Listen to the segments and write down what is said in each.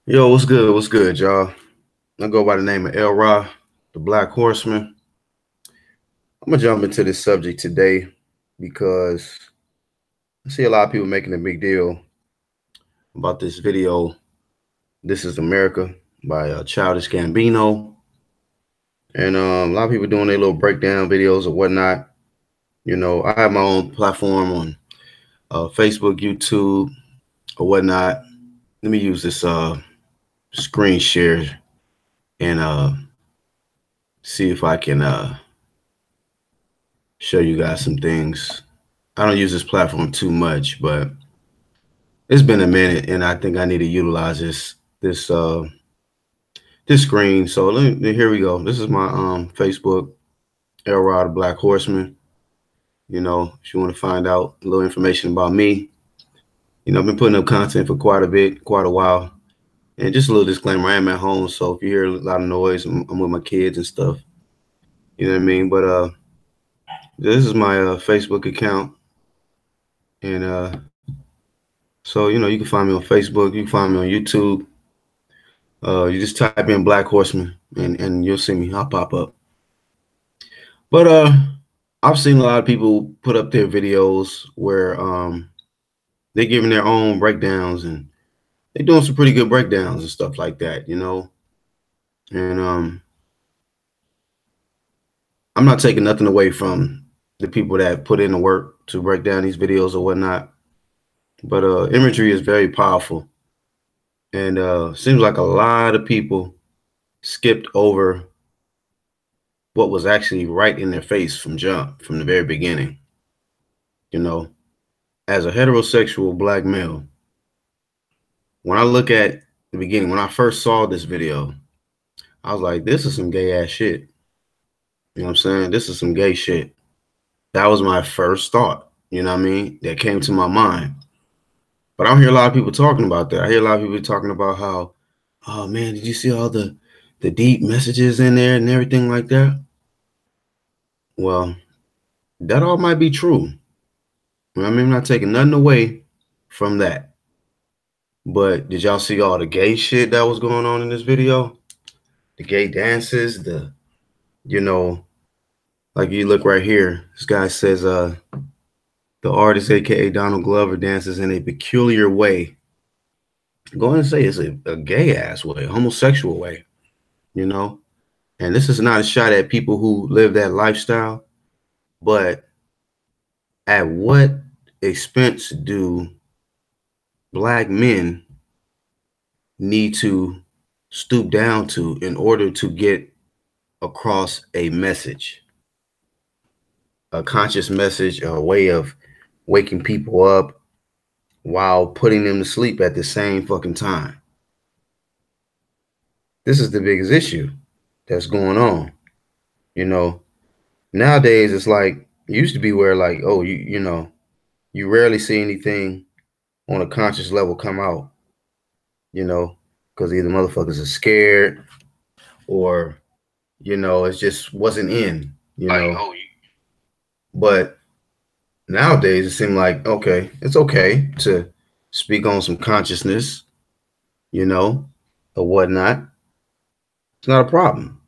Yo, what's good? What's good, y'all? I go by the name of El Ra, the Black Horseman. I'm gonna jump into this subject today because I see a lot of people making a big deal about this video. This is America by Childish Gambino, and a lot of people doing their little breakdown videos or whatnot. I have my own platform on Facebook, YouTube, or whatnot. Let me use this screen share and see if I can show you guys some things. I don't use this platform too much, but it's been a minute, and I think I need to utilize this screen. So here we go. This is my Facebook, Elrod the Black Horseman. If you want to find out a little information about me, I've been putting up content for quite a while. And just a little disclaimer: I am at home, so if you hear a lot of noise, I'm with my kids and stuff. You know what I mean? But this is my Facebook account, and so you can find me on Facebook. You can find me on YouTube. You just type in Black Horseman and you'll see me. I'll pop up. But I've seen a lot of people put up their videos where they're giving their own breakdowns and they're doing some pretty good breakdowns and stuff like that. And I'm not taking nothing away from the people that put in the work to break down these videos or whatnot. But imagery is very powerful. And seems like a lot of people skipped over what was actually right in their face from the very beginning. As a heterosexual black male, when I look at the beginning, when I first saw this video, I was like, this is some gay ass shit. You know what I'm saying? This is some gay shit. That was my first thought, you know what I mean? That came to my mind. But I don't hear a lot of people talking about that. I hear a lot of people talking about how, oh man, did you see all the deep messages in there and everything like that? Well, that all might be true. I mean, I'm not taking nothing away from that. But did y'all see all the gay shit that was going on in this video? The gay dances, like you look right here. This guy says, the artist, aka Donald Glover, dances in a peculiar way. Go ahead and say it's a gay ass way, a homosexual way, And this is not a shot at people who live that lifestyle, but at what expense do black men need to stoop down to in order to get across a message, a conscious message, a way of waking people up while putting them to sleep at the same fucking time? This is the biggest issue that's going on. Nowadays it's like it used to be where like, oh, you rarely see anything on a conscious level come out, because either motherfuckers are scared or, it just wasn't in, Like, oh, But nowadays it seems like, okay, it's okay to speak on some consciousness, or whatnot. It's not a problem.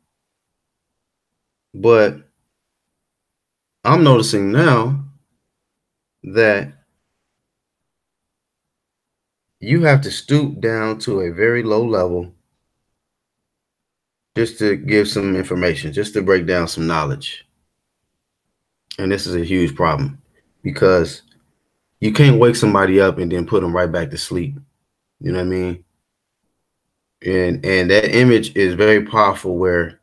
But I'm noticing now that you have to stoop down to a very low level just to give some information, just to break down some knowledge. And this is a huge problem because you can't wake somebody up and then put them right back to sleep. You know what I mean? And that image is very powerful where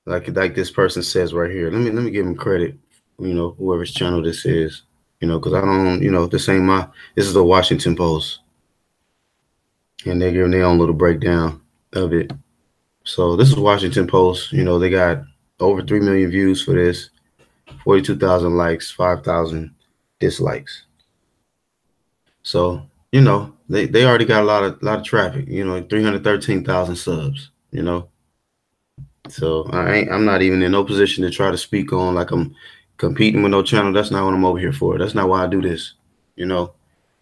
like this person says right here. Let me give him credit, whoever's channel this is, because I don't, this is the Washington Post. And they're giving their own little breakdown of it. So this is Washington Post. They got over 3 million views for this, 42,000 likes, 5,000 dislikes. So, they already got a lot of traffic, 313,000 subs, So I'm not even in no position to try to speak on like I'm competing with no channel. That's not what I'm over here for. That's not why I do this,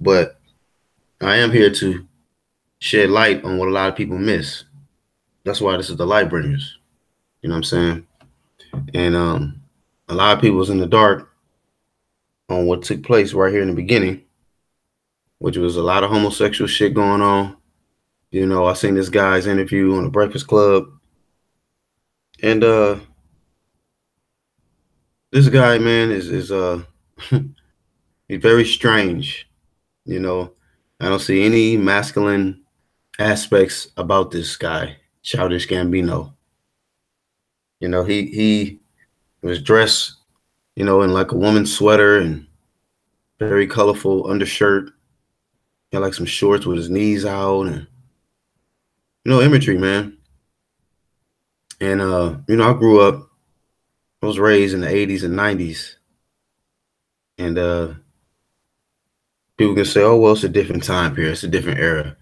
But I am here to shed light on what a lot of people miss. That's why this is the light bringers. You know what I'm saying? And a lot of people was in the dark on what took place right here in the beginning, which was a lot of homosexual shit going on. You know, I seen this guy's interview on the Breakfast Club, and this guy, man, is he's very strange. You know, I don't see any masculine aspects about this guy, Childish Gambino. You know, he was dressed, you know, in like a woman's sweater and very colorful undershirt. He had like some shorts with his knees out and imagery, man. And you know, I grew up, I was raised in the 80s and 90s. And people can say, oh well, it's a different time period, it's a different era.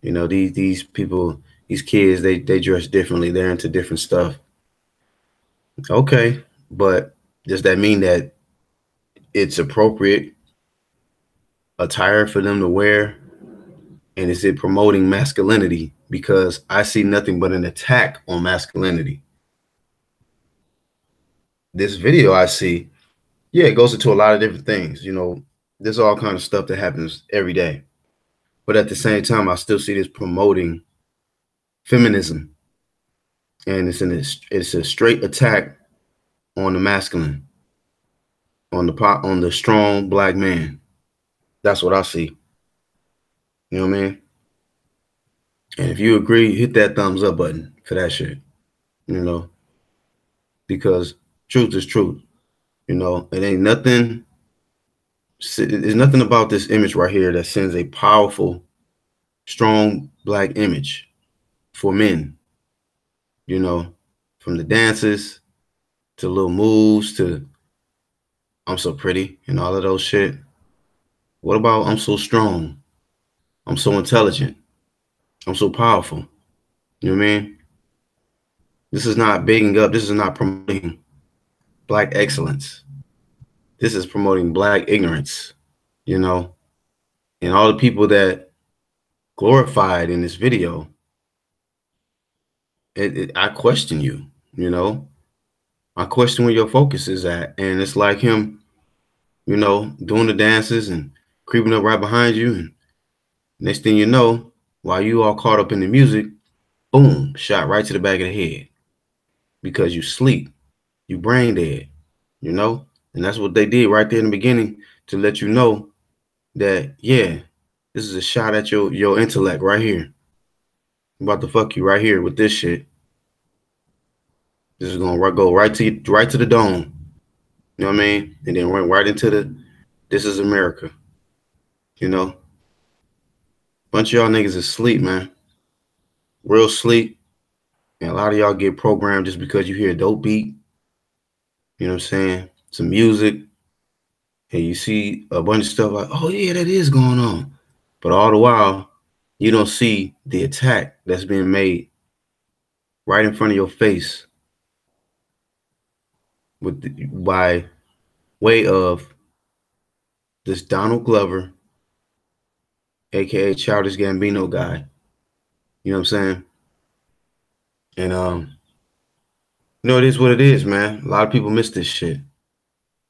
You know, these people, these kids, they dress differently, they're into different stuff. Okay, but does that mean that it's appropriate attire for them to wear? And is it promoting masculinity? Because I see nothing but an attack on masculinity. This video I see, yeah, it goes into a lot of different things. You know, there's all kind of stuff that happens every day. But at the same time, I still see this promoting feminism. And it's a straight attack on the masculine, on the strong black man. That's what I see. You know what I mean? And if you agree, hit that thumbs up button for that shit. You know, because truth is truth. You know, it ain't nothing. There's nothing about this image right here that sends a powerful, strong black image for men. You know, from the dances to little moves to I'm so pretty and all of those shit. What about I'm so strong? I'm so intelligent. I'm so powerful. You know what I mean? This is not bigging up. This is not promoting black excellence. This is promoting black ignorance, you know? And all the people that glorified in this video, I question you, you know? I question where your focus is at. And it's like him, you know, doing the dances and creeping up right behind you. And next thing you know, while you all caught up in the music, boom, shot right to the back of the head because you sleep, you brain dead, you know? And that's what they did right there in the beginning to let you know that, yeah, this is a shot at your intellect right here. I'm about to fuck you right here with this shit. This is gonna go right to the dome. You know what I mean? And then went right into the this is America. You know? Bunch of y'all niggas is sleep, man. Real sleep. And a lot of y'all get programmed just because you hear a dope beat. You know what I'm saying? Some music. And you see a bunch of stuff like, oh yeah, that is going on. But all the while, you don't see the attack that's being made right in front of your face by way of this Donald Glover, aka Childish Gambino guy. You know what I'm saying? And you know, it is what it is, man. A lot of people miss this shit.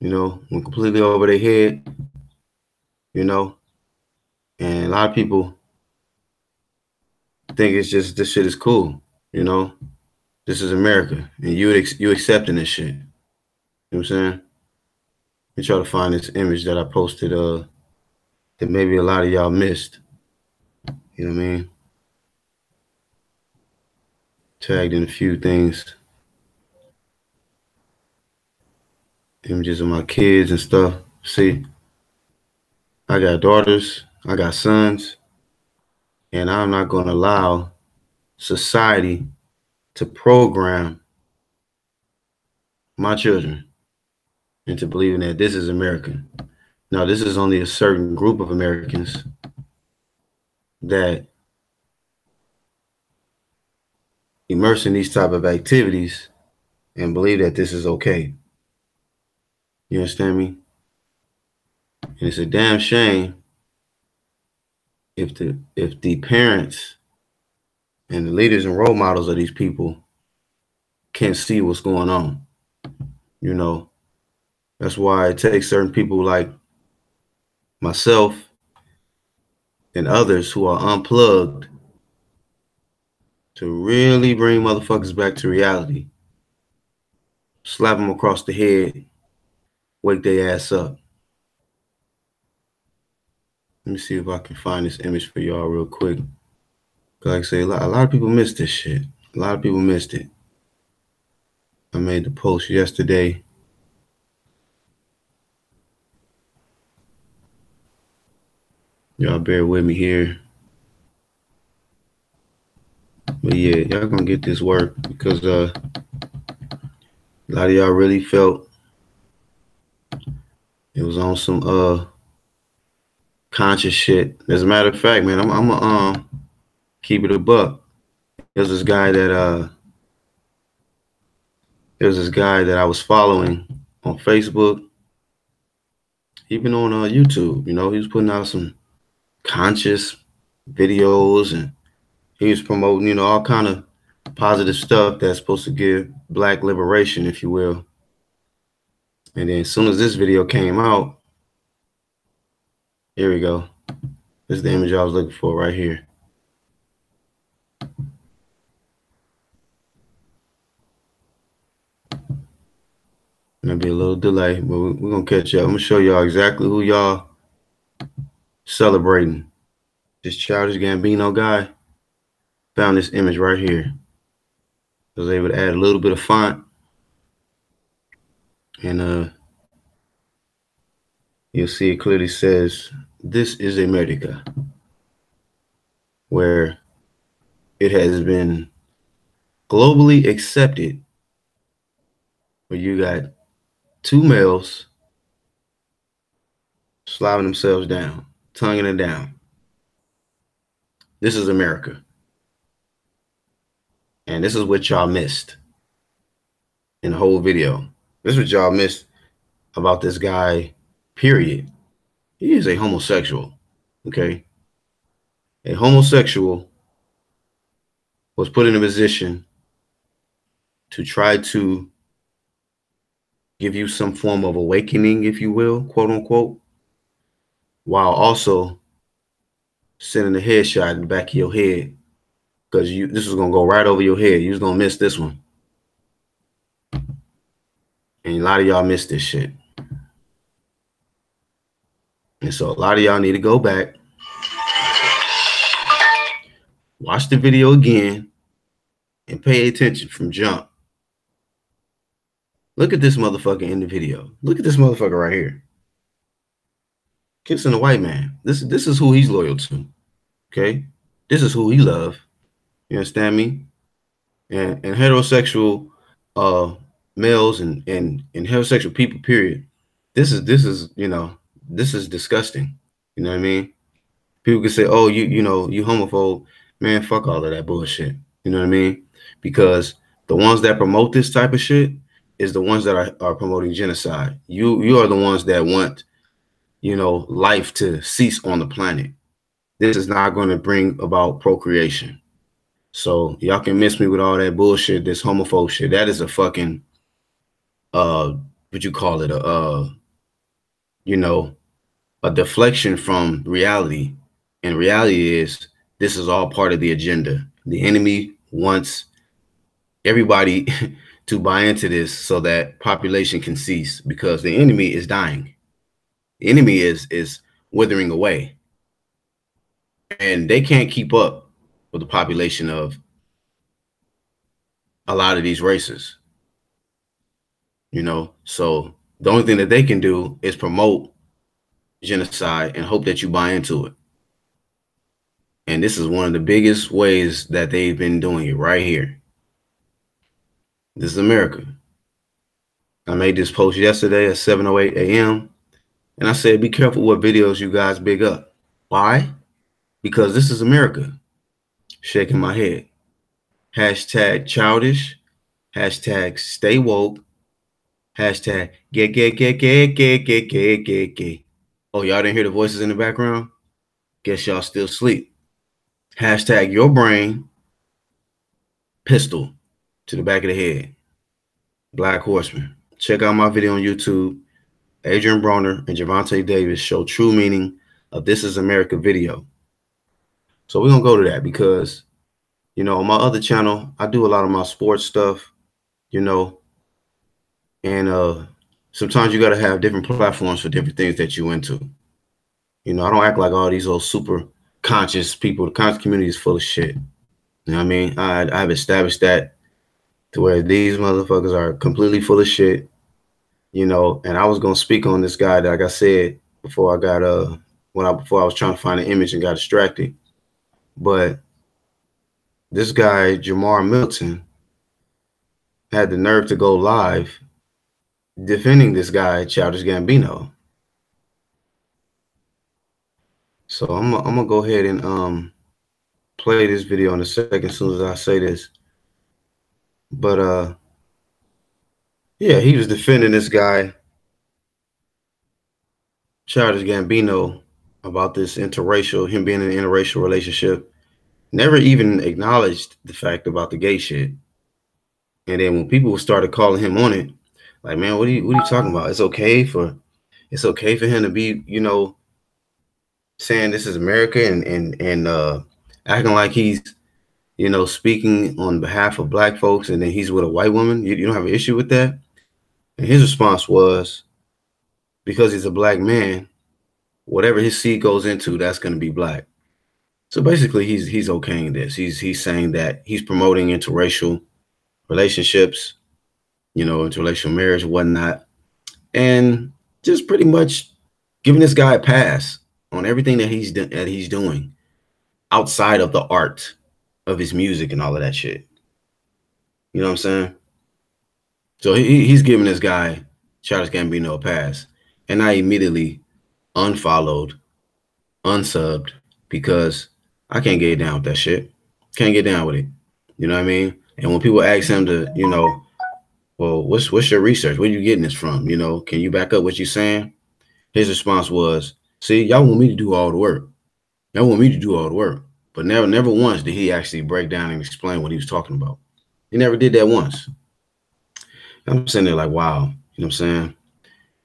You know, went completely over their head. You know, and a lot of people think it's just this shit is cool. You know, this is America, and you accepting this shit. You know what I'm saying? Let me try to find this image that I posted. That maybe a lot of y'all missed. You know what I mean? Tagged in a few things. Images of my kids and stuff. See, I got daughters, I got sons, and I'm not going to allow society to program my children into believing that this is American. Now, this is only a certain group of Americans that immerse in these type of activities and believe that this is okay. You understand me? And it's a damn shame if the parents and the leaders and role models of these people can't see what's going on, you know, that's why it takes certain people like myself and others who are unplugged to really bring motherfuckers back to reality. Slap them across the head, wake their ass up. Let me see if I can find this image for y'all real quick. Like I say, a lot of people missed this shit. A lot of people missed it. I made the post yesterday. Y'all bear with me here. But yeah, y'all gonna get this work because a lot of y'all really felt it was on some conscious shit. As a matter of fact, man, I'm gonna keep it a buck. There's this guy that I was following on Facebook, even on YouTube. You know, he was putting out some conscious videos and he was promoting, you know, all kind of positive stuff that's supposed to give Black liberation, if you will. And then as soon as this video came out, here we go. This is the image I was looking for right here. Gonna be a little delay, but we're gonna catch up. I'm gonna show y'all exactly who y'all celebrating. This Childish Gambino guy found this image right here. I was able to add a little bit of font, and you'll see it clearly says, "This is America," where it has been globally accepted. Where you got two males slowing themselves down, tonguing it down. This is America. And this is what y'all missed in the whole video. This is what y'all missed about this guy, period. He is a homosexual, okay? A homosexual was put in a position to try to give you some form of awakening, if you will, quote unquote, while also sending a headshot in the back of your head, because this was gonna go right over your head. You was gonna miss this one. And a lot of y'all missed this shit. And so a lot of y'all need to go back, watch the video again, and pay attention from jump. Look at this motherfucker in the video. Look at this motherfucker right here. Kissing a white man. This is who he's loyal to. Okay? This is who he loves. You understand me? And heterosexual males and heterosexual people, period. This is, you know, this is disgusting. You know what I mean? People can say, oh, you know, you homophobe. Man, fuck all of that bullshit. You know what I mean? Because the ones that promote this type of shit is the ones that are promoting genocide. You are the ones that want, you know, life to cease on the planet. This is not going to bring about procreation. So y'all can miss me with all that bullshit, this homophobe shit. That is a fucking what you call it, you know, a deflection from reality. And reality is this is all part of the agenda. The enemy wants everybody to buy into this so that population can cease, because the enemy is dying. The enemy is withering away. And they can't keep up with the population of a lot of these races. You know, so the only thing that they can do is promote genocide and hope that you buy into it. And this is one of the biggest ways that they've been doing it right here. This is America. I made this post yesterday at 7:08 a.m. and I said, be careful what videos you guys big up. Why? Because this is America. Shaking my head. Hashtag childish. Hashtag stay woke. Hashtag get. Oh, y'all didn't hear the voices in the background? Guess y'all still sleep. Hashtag your brain, pistol to the back of the head. Black Horseman. Check out my video on YouTube. Adrian Broner and Gervonta Davis show true meaning of This Is America video. So we're going to go to that because, on my other channel, I do a lot of my sports stuff, and sometimes you got to have different platforms for different things that you into. I don't act like all these old super conscious people. The conscious community is full of shit. You know what I mean? I've established that to where these motherfuckers are completely full of shit, and I was going to speak on this guy that, like I said, before I got, before I was trying to find an image and got distracted. But this guy, Jamar Milton, had the nerve to go live defending this guy, Childish Gambino. So I'm gonna go ahead and play this video in a second as soon as I say this. But yeah, he was defending this guy, Childish Gambino, about this interracial, him being in an interracial relationship. Never even acknowledged the fact about the gay shit. And then when people started calling him on it, like, man, what are you talking about? It's okay for him to be, saying this is America and acting like he's, speaking on behalf of black folks, and then he's with a white woman. You don't have an issue with that? And his response was, because he's a black man, whatever his seed goes into, that's going to be black. So basically, he's okaying this. He's saying that he's promoting interracial relationships, interracial marriage, whatnot, and just pretty much giving this guy a pass on everything that he's doing outside of the art of his music and all of that shit. You know what I'm saying? So he's giving this guy, Childish Gambino, a pass. And I immediately unfollowed, unsubbed, because I can't get down with that shit. Can't get down with it. You know what I mean? And when people ask him to, well, what's your research? Where you getting this from? Can you back up what you're saying? His response was, see, y'all want me to do all the work. Y'all want me to do all the work. But never once did he actually break down and explain what he was talking about. He never did that once. I'm sitting there like, wow. You know what I'm saying?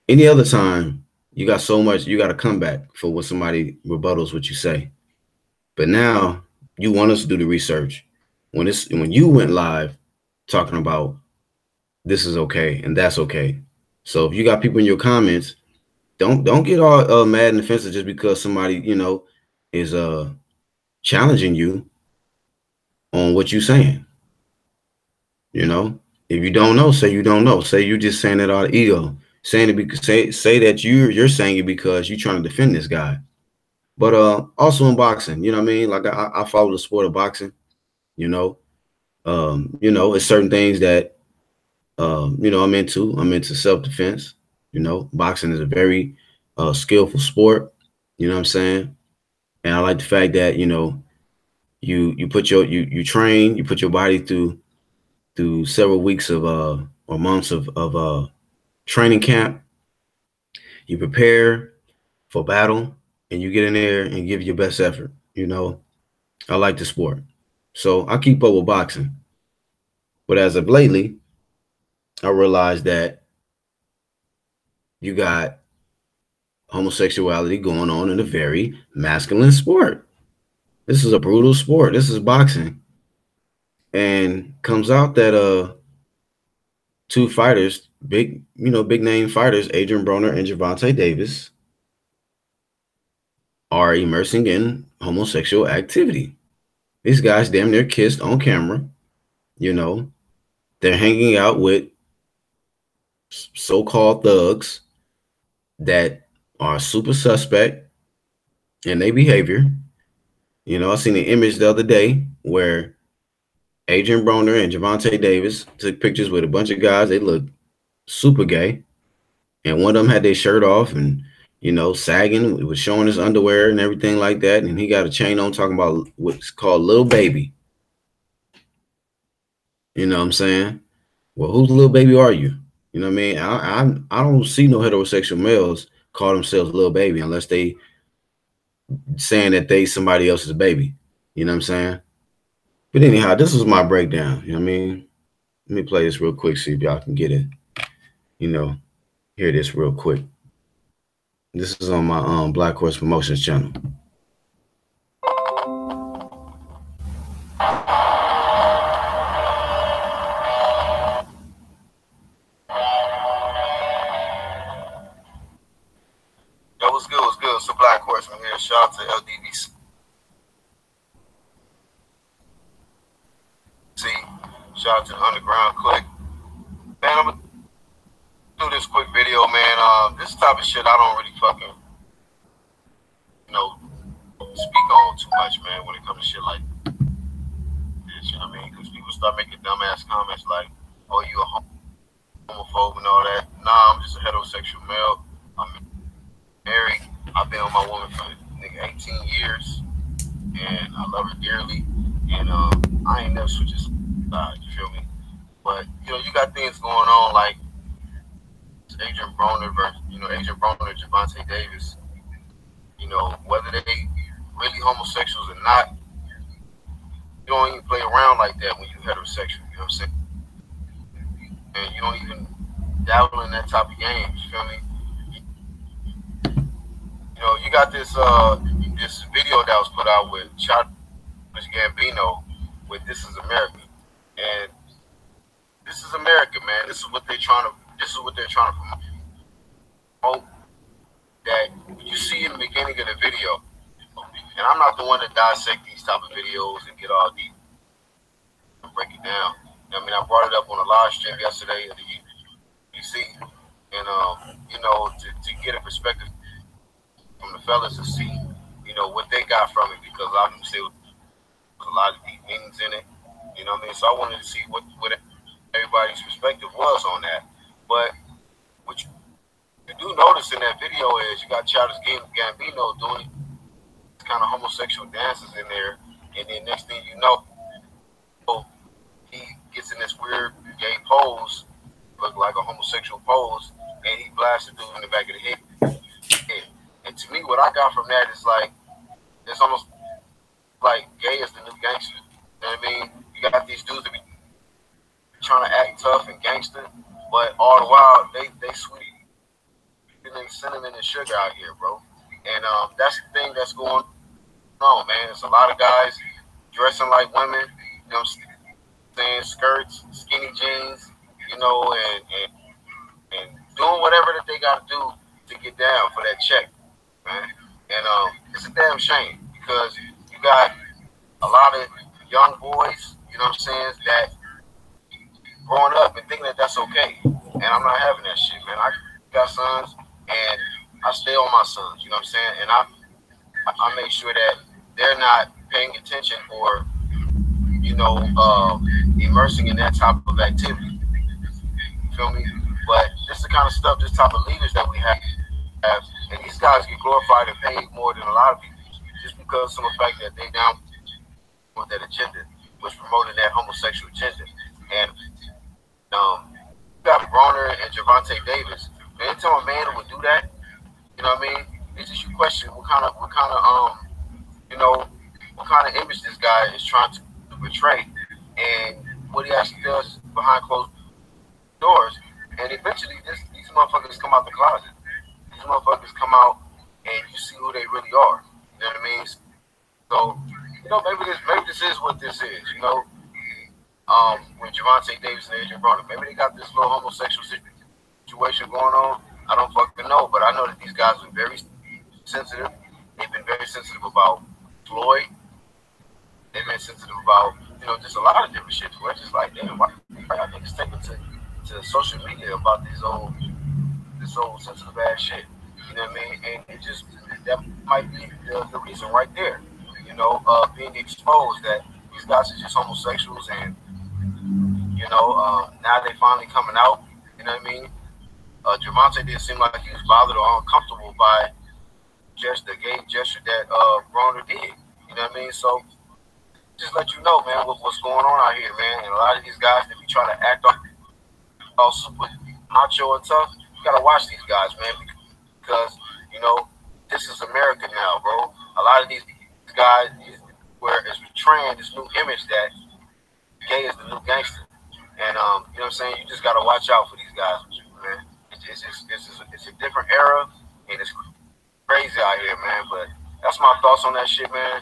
Any other time, you got so much, you got to come back for when somebody rebuttals what you say. But now you want us to do the research. When you went live talking about this is okay and that's okay. So if you got people in your comments, don't get all mad and offensive just because somebody, is challenging you on what you're saying. If you don't know, say you don't know. Say you're just saying it out of ego. Saying it because say that you're saying it because you're trying to defend this guy. But also in boxing, you know what I mean? Like I follow the sport of boxing. It's certain things that I'm into. I'm into self-defense. Boxing is a very skillful sport. You know what I'm saying? And I like the fact that you put you train, you put your body through several weeks of or months of training camp. You prepare for battle and you get in there and give your best effort. I like the sport, so I keep up with boxing. But as of lately, I realized that you got homosexuality going on in a very masculine sport. This is a brutal sport. This is boxing. And comes out that two fighters, big name fighters, Adrian Broner and Gervonta Davis, are immersing in homosexual activity. These guys damn near kissed on camera. They're hanging out with so-called thugs that are super suspect in their behavior. I seen an image the other day where Adrian Broner and Gervonta Davis took pictures with a bunch of guys. They look super gay. And one of them had their shirt off and, sagging. It was showing his underwear and everything like that. And he got a chain on talking about what's called Little Baby. You know what I'm saying? Well, whose little baby are you? You know what I mean? I don't see no heterosexual males call themselves Little Baby unless they saying that they somebody else's baby. You know what I'm saying? But anyhow, this was my breakdown. You know what I mean? Let me play this real quick, see if y'all can get it. You know, hear this real quick. This is on my Black Horse Promotions channel. That was good. Was good. So Black Horseman here. Shout out to LDVC. Shout out to the Underground Click. Man, I'm gonna do this quick video, man. This type of shit I don't really fucking, speak on too much, man, when it comes to shit like this. You know what I mean? Because people start making dumbass comments like, "Oh, you a homophobe and all that." Nah, I'm just a heterosexual male. I'm married. I've been with my woman for 18 years, and I love her dearly. And I ain't never switched sides. You feel me? But you got things going on like Adrian Broner versus Javante Davis. Whether they really homosexuals or not, you don't even play around like that when you're heterosexual. You know what I'm saying? And you don't even dabble in that type of game. You feel me? You got this this video that was put out with Childish Gambino with "This Is America," and this is America, man. This is what they're trying to promote. That you see in the beginning of the video, and I'm not the one to dissect these type of videos and get all deep and break it down. I mean, I brought it up on a live stream yesterday at the UC, and to get a perspective from the fellas to see, what they got from it, because I can see a lot of deep meanings in it. You know what I mean? So I wanted to see what everybody's perspective was on that. But what you do notice in that video is you got Childish Gambino doing kind of homosexual dances in there, and then next thing you know, he gets in this weird gay pose, look like a homosexual pose, and he blasts the dude in the back of the head. And to me, what I got from that is like, it's almost like gay is the new gangster. You know what I mean? You got these dudes that be trying to act tough and gangster, but all the while they sweet. They cinnamon and sugar out here, bro. And that's the thing that's going on, man. There's a lot of guys dressing like women, you know what I'm saying, skirts, skinny jeans, and doing whatever that they got to do to get down for that check, man. And it's a damn shame, because you got a lot of young boys, you know what I'm saying, that growing up and thinking that that's okay. And I'm not having that shit, man. I got sons, and I stay on my sons, you know what I'm saying? And I make sure that they're not paying attention or, immersing in that type of activity. You feel me? But this is the kind of stuff, this type of leaders that we have, and these guys get glorified and paid more than a lot of people, just because of the fact that they down with that agenda, was promoting that homosexual agenda. And you got Broner and Javante Davis. Anytime a man would do that, you know what I mean? It's just you question what kind of image this guy is trying to portray, and what he actually does behind closed doors. And eventually, these motherfuckers come out the closet. These motherfuckers come out, and you see who they really are. You know what I mean? So, maybe this is what this is. With Javante Davis and Adrian Broner, maybe they got this little homosexual situation going on. I don't fucking know, but I know that these guys are very sensitive. They've been very sensitive about Floyd. They've been sensitive about, just a lot of different shit. Where it's just like, damn, why I niggas taking to social media about this old sensitive ass shit. You know what I mean? And it just, that might be the reason right there. Being exposed that these guys are just homosexuals, and now they finally coming out. You know what I mean? Javante didn't seem like he was bothered or uncomfortable by just the gay gesture that Broner did. You know what I mean? So just let you know, man, what's going on out here, man. And a lot of these guys that be trying to act all super macho and tough, you gotta watch these guys, man, because this is America now, bro. A lot of these guys where it's portraying this new image that gay is the new gangster. And you know what I'm saying? You just gotta watch out for these guys, man. It's a different era, and it's crazy out here, man. But that's my thoughts on that shit, man.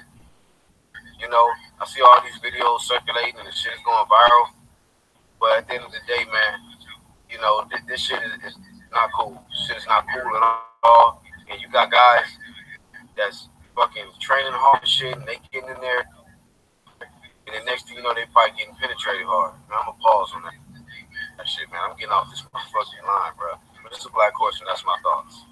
You know, I see all these videos circulating, and the shit is going viral. But at the end of the day, man, you know, this shit is not cool. Shit is not cool at all. And you got guys that's fucking training hard and shit, and they getting in there, and the next thing you know, they probably getting penetrated hard. Man, I'm gonna pause on that shit, man. I'm getting off this fucking line, bro. But it's a Black Horse, and that's my thoughts.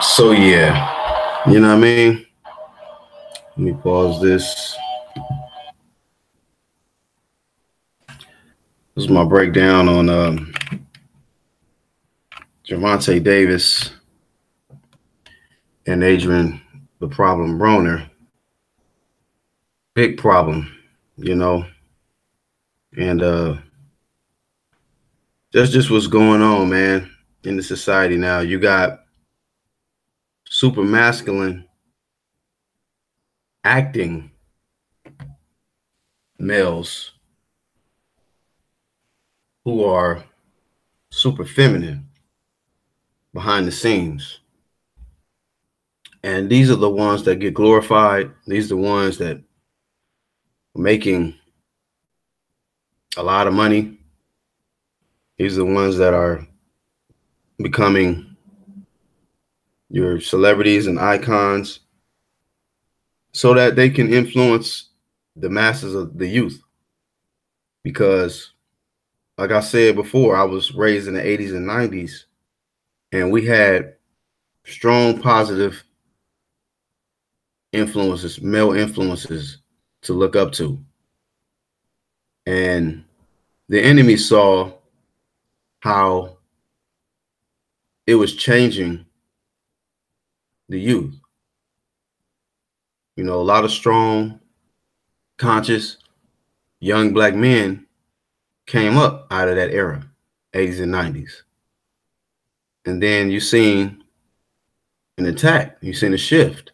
So yeah, you know what I mean? Let me pause this. This is my breakdown on Gervonta Davis and Adrian the Problem Broner. Big problem, you know. And that's just what's going on, man, in the society now. You got super masculine acting males who are super feminine behind the scenes. And these are the ones that get glorified. These are the ones that are making a lot of money. These are the ones that are becoming your celebrities and icons so that they can influence the masses of the youth. Because, like I said before, I was raised in the 80s and 90s, and we had strong positive influences, male influences to look up to. And the enemy saw how it was changing the youth. You know, a lot of strong, conscious, young Black men came up out of that era, 80s and 90s. And then you've seen an attack. You've seen a shift.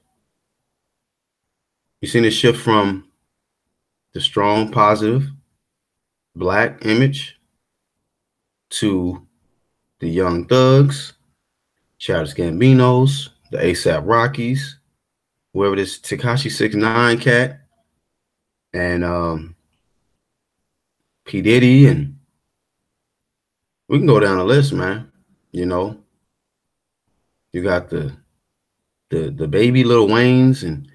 You've seen a shift from the strong, positive Black image to the Young Thugs, Childish Gambinos, the ASAP Rockies, whoever this Tekashi 6ix9ine cat, and P. Diddy, and we can go down the list, man. You know, you got the baby Lil Waynes, and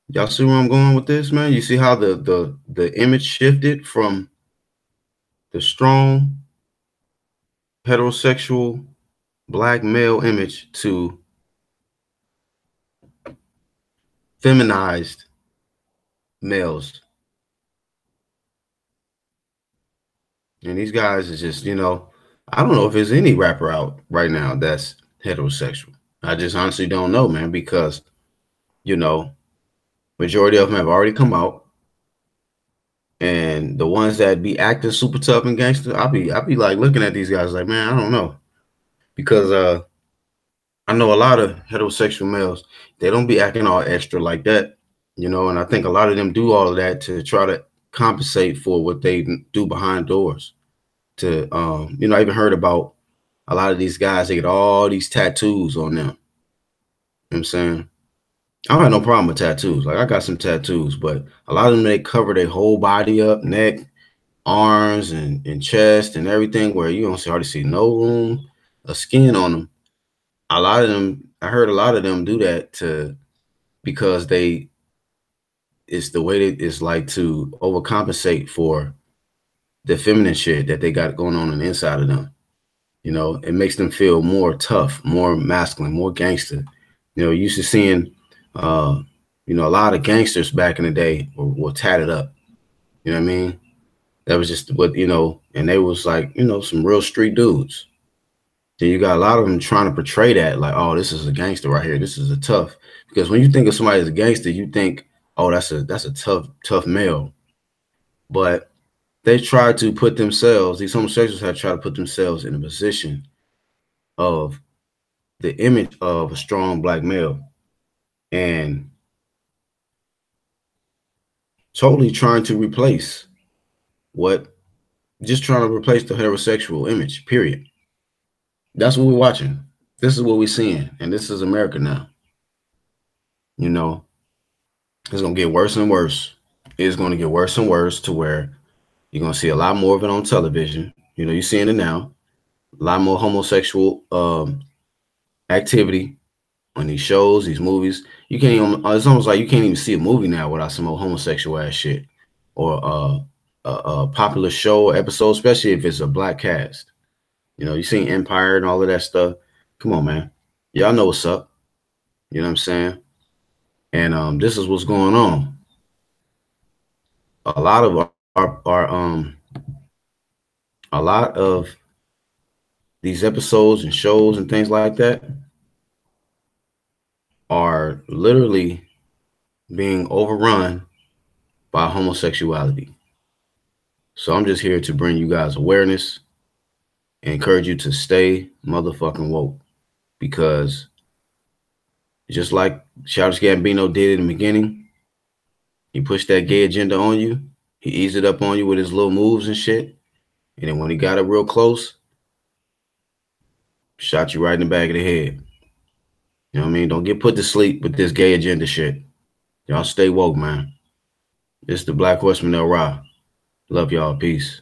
y'all see where I'm going with this, man? You see how the image shifted from the strong heterosexual Black male image to feminized males. And these guys is just, you know, I don't know if there's any rapper out right now that's heterosexual. I just honestly don't know, man, because, you know, majority of them have already come out. And the ones that be acting super tough and gangster, I'll be like looking at these guys like, man, I don't know. Because I know a lot of heterosexual males, they don't be acting all extra like that, you know, and I think a lot of them do all of that to try to compensate for what they do behind doors. To you know, I even heard about a lot of these guys, they get all these tattoos on them. You know what I'm saying? I don't have no problem with tattoos. Like, I got some tattoos, but a lot of them, they cover their whole body up, neck, arms, and chest and everything, where you don't hardly see no room of skin on them. A lot of them, I heard a lot of them do that because it's the way it's like to overcompensate for the feminine shit that they got going on the inside of them. You know, it makes them feel more tough, more masculine, more gangster. You know, used to seeing, you know, a lot of gangsters back in the day were tatted up. You know what I mean? That was just what, you know, and they was like, you know, some real street dudes. Then you got a lot of them trying to portray that like, oh, this is a gangster right here. This is a tough. Because when you think of somebody as a gangster, you think, oh, that's a tough male. But they try to put themselves, these homosexuals have tried to put themselves in a position of the image of a strong black male and totally trying to replace what, just trying to replace the heterosexual image, period. That's what we're watching. This is what we're seeing. And this is America now. You know, it's going to get worse and worse. It's going to get worse and worse to where you're going to see a lot more of it on television. You know, you're seeing it now. A lot more homosexual activity on these shows, these movies. You can't even, it's almost like you can't even see a movie now without some old homosexual ass shit or a popular show or episode, especially if it's a black cast. You know, you seen Empire and all of that stuff. Come on, man. Y'all know what's up. You know what I'm saying? And this is what's going on. A lot of a lot of these episodes and shows and things like that are literally being overrun by homosexuality. So I'm just here to bring you guys awareness and encourage you to stay motherfucking woke, because just like Childish Gambino did in the beginning, he pushed that gay agenda on you. He eased it up on you with his little moves and shit. And then when he got it real close, shot you right in the back of the head. You know what I mean? Don't get put to sleep with this gay agenda shit. Y'all stay woke, man. This is the Black Horseman El Ra. Love y'all. Peace.